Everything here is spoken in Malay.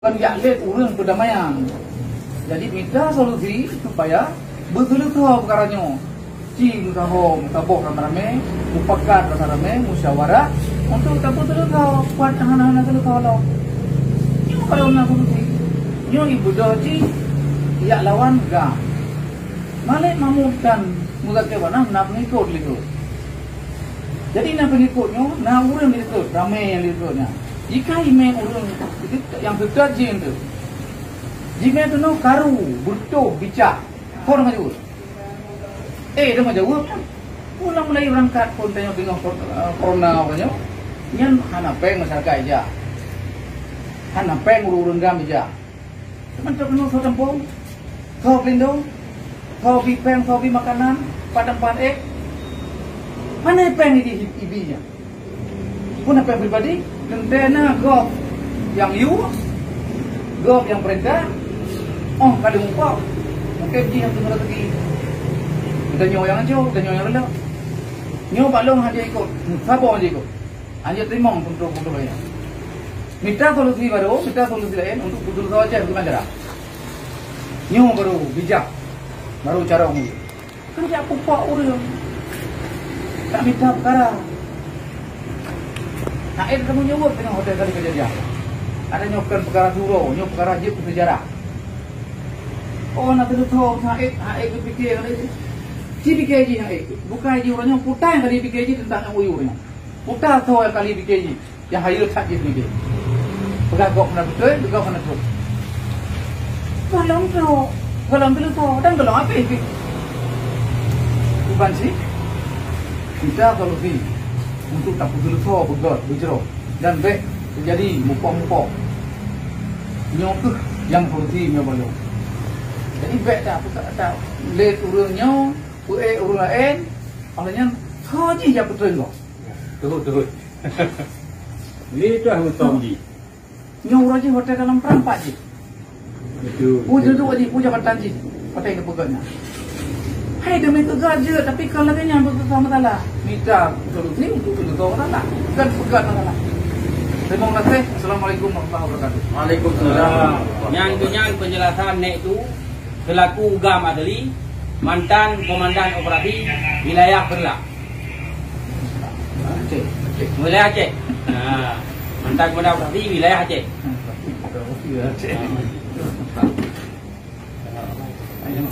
Kan lihat urang perdamaian. Jadi minta solusi supaya betul-betul perkaranya. Cing tahu taboh ramai-ramai, mufakat ramai-ramai, musyawarah untuk betul-betul buat anak-anak itu kalau. Ini kalau nak solusi. Nyo ibu doji ya lawan gam. Malik mamukan muda ke mana nak mengikut itu. Jadi nak pengikutnya, nak urang itu ramai yang ikutnya. Jika ime urang yang berkaji itu, jika itu no karu, burto, bicak, kau nak jawab? Dia nak jawab. Pulang mulai berangkat pun tanya dengan corona apa nyan hana peng masyarakat aja, hana peng urang gam aja. Cuman tu kena soal tempung, kau pelindung, kau bipeng, kau bi makanan, padang mana peng ini ibinya? Pun apa pribadi? Tentena golf yang golf yang perintah, kali muka, mungkin dia yang tengah lagi. Kita nyawa yang aja, kita nyawa yang rendah. Nyawa balong aja ikut, siapa aja ikut. Aja terima untuk lain. Minta solusi baru, minta solusi lain untuk betul saja bukan cara. Nyawa baru bijak, baru cara umum. Kan dia pupak orang, tak minta perkara. Naik kamu nyebut dengan hotel kali kejadian. Ada nyokan perkara duro, nyok perkara jip sejarah. Nak tu tahu naik fikir kali. Si fikir je naik. Bukan je orangnya putai kali fikir je tentang yang uyurnya. Putai tahu kali fikir je. Yang hayal tak je fikir. Beragak mana betul, beragak mana betul. Kalau belum tahu, dan kalau apa itu? Bukan sih. Kita kalau sih. Untuk tak betul-betul begot, berjeruk dan baik terjadi mupok-mupok nyokeh yang solusi balong. Jadi baik tak let urangnya, urang lain, olehnya saji yang betul kok. Betul. Ini tu yang betul ni. Nyorang je hotel dalam perampak je. Betul. Puja tu aje, puja batan je, hotel ke pegotnya. Hai demi tegar je, tapi kalau dia yang betul-betul masalah, minta solusi untuk betul-betul masalah, bukan pegat masalah. Terima kasih. Assalamualaikum warahmatullahi wabarakatuh. Waalaikumsalam. Yang dengan penjelasan nek itu selaku Gam Adli, mantan komandan operasi wilayah Berlak. Aceh. Wilayah Aceh. Mantan komandan operasi wilayah Aceh. Ayo.